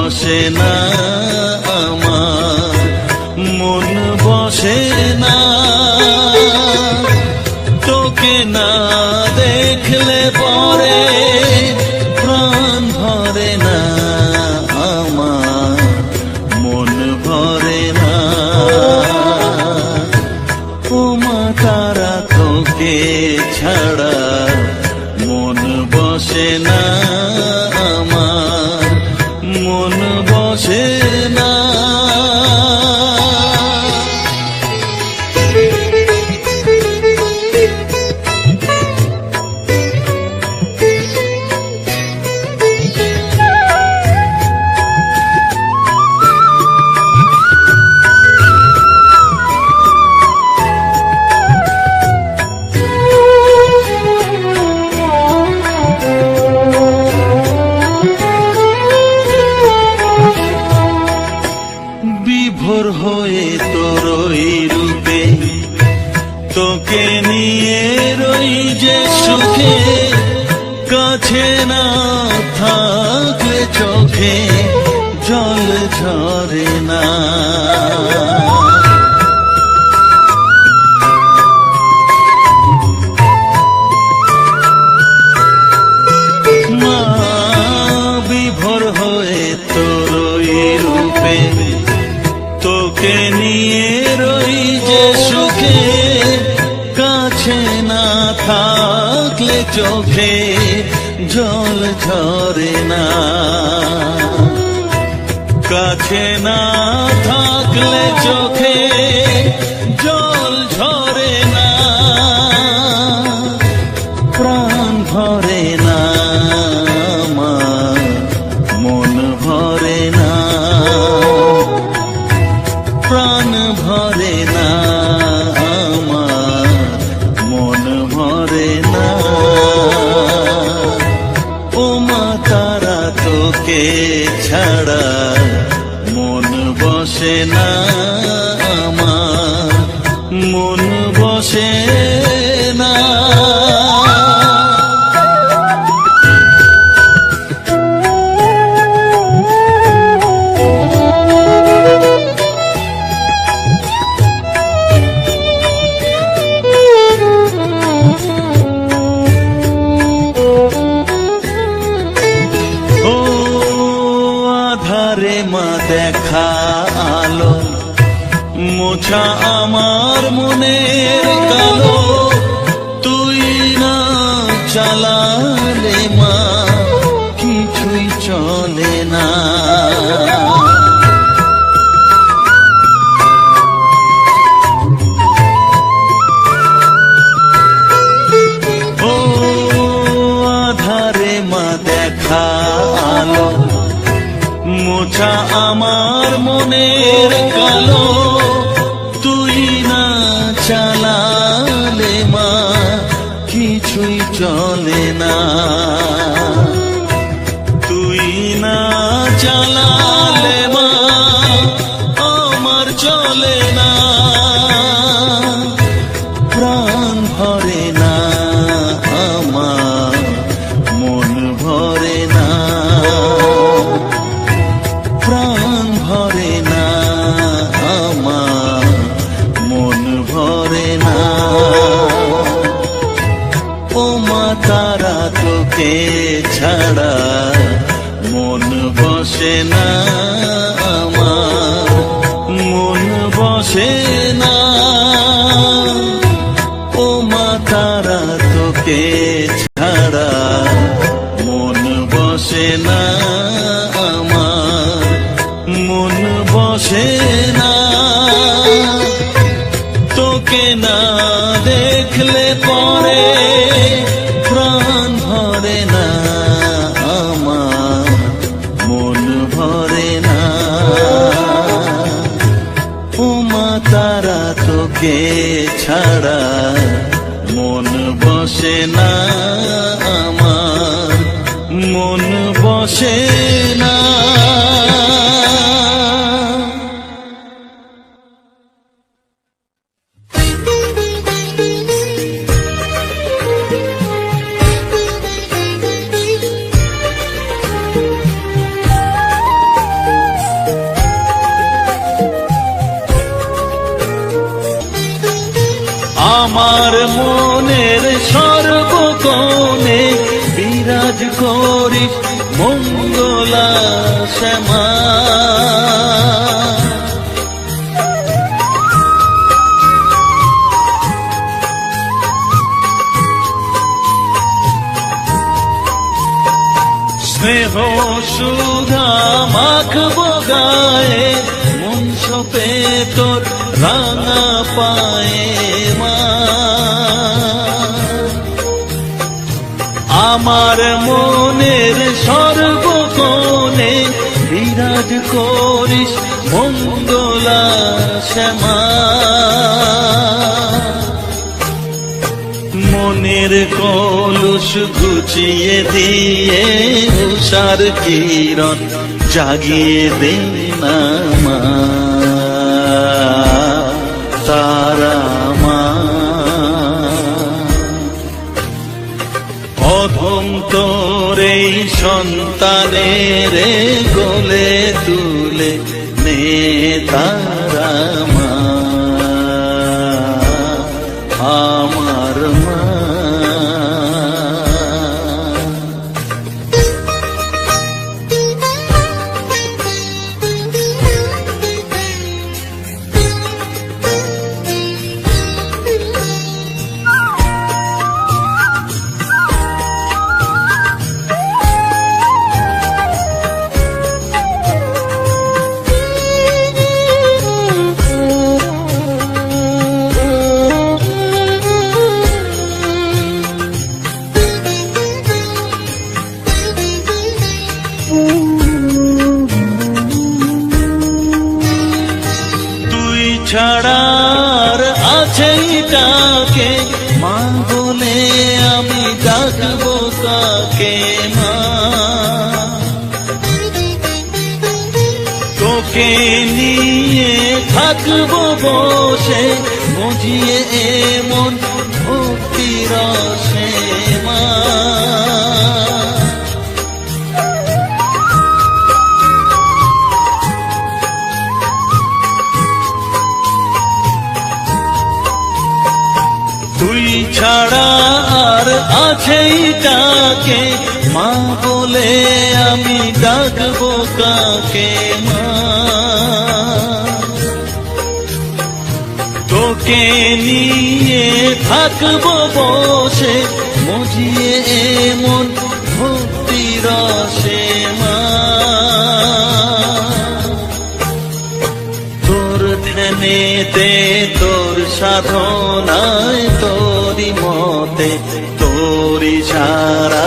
বসে না আমার, মন বসে না তোকে না দেখলে পরে, প্রাণ ভরে না আমার, মন ভরে না। ও মা তারা তোকে ছাড়া মন বসে না আমার, মন বসে না। বিভোর হয়ে তোর ওই রূপে তোকে নিয়ে রই যে সুখে, কাছে না থাকলে চোখে জল ঝরে না। মা বিভোর হয়ে তোর ওই রূপে তোকে নিয়ে রই যে সুখে, কাছে না থাকলে চোখে জল ঝরে না। কাছে না থাকলে চোখে জল ঝরে না, প্রাণ ভরে না আমার, মন ভরে না, প্রাণ ভরে না আমার, মন ভরে না। ও মা তারা তোকে ছাড়া মন বসে না আমার, মন বসে না। মা দেখা আলো মোছা আমার মনের কালো, তুই না চালালে মা কিছুই চলে না। ও আধারে মা দেখা আলো মোছা আমার মনের কালো, তুই না চালালে মা কিছুই চলে না। তুই না চালালে মা আমার চলে না, প্রাণ ভরে না আমার, মন ভরে না, প্রাণ ভরে না আমার, মন ভরে না। ও মা তারা তোকে ছাড়া মন বসে না আমার, মন বসে না। ও মা তারা তোকে ছাড়া মন বসে না আমার, মন বসে না। তোকে না দেখলে পরে, প্রাণ ভরে না আমার, মন ভরে না। ও মা তারা তোকে ছাড়া মন বসে না আমার, মন বসে না। আমার মনের সর্বকোণে বিরাজ করিস মঙ্গলা শ্যামা। স্নেহ সুধা মাখবো গায়ে, মন সপে তোর রাঙা পায়ে মা। আমার মনের সর্বকোণে বিরাজ করিস মঙ্গলা শ্যামা। মনের কলুষ ঘুচিয়ে দিয়ে উষার কিরণ জাগিয়ে দে না মা, তারা মা। অধম তোর এই সন্তানের গোলে তুলে নে তারা মা, আমার মা। ছাড়ার আছে তাকে মা বলে আমি ডাকবো তাকে মা। তোকে নিয়ে থাকবো বসে বুঝিয়ে এমন ভক্তি রসে মা। তুই ছাড়া আর আছেই তাকে মা বলে আমি ডাকবো কাকে মা। তোকে নিয়ে থাকবো বসে মজিয়ে এমন ভক্তি রসে মা। তোর ধ্যানেতে তোর সাধনায় তোরি মতে তোরি সারা